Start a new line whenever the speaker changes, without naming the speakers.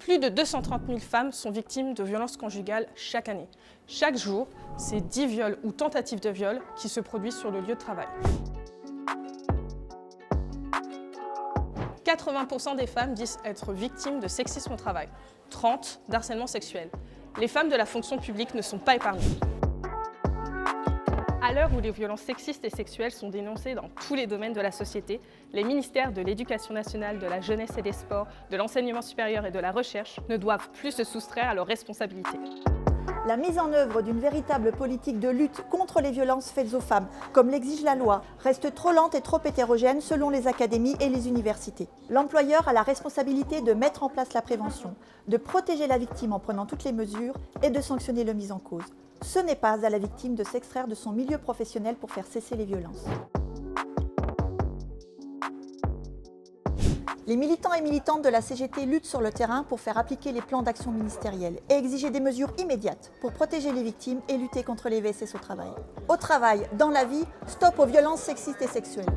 Plus de 230 000 femmes sont victimes de violences conjugales chaque année. Chaque jour, c'est 10 viols ou tentatives de viol qui se produisent sur le lieu de travail. 80% des femmes disent être victimes de sexisme au travail, 30% d'harcèlement sexuel. Les femmes de la fonction publique ne sont pas épargnées. À l'heure où les violences sexistes et sexuelles sont dénoncées dans tous les domaines de la société, les ministères de l'Éducation nationale, de la jeunesse et des sports, de l'enseignement supérieur et de la recherche ne doivent plus se soustraire à leurs responsabilités.
La mise en œuvre d'une véritable politique de lutte contre les violences faites aux femmes, comme l'exige la loi, reste trop lente et trop hétérogène selon les académies et les universités. L'employeur a la responsabilité de mettre en place la prévention, de protéger la victime en prenant toutes les mesures et de sanctionner le mis en cause. Ce n'est pas à la victime de s'extraire de son milieu professionnel pour faire cesser les violences. Les militants et militantes de la CGT luttent sur le terrain pour faire appliquer les plans d'action ministériels et exiger des mesures immédiates pour protéger les victimes et lutter contre les VSS au travail. Au travail, dans la vie, stop aux violences sexistes et sexuelles.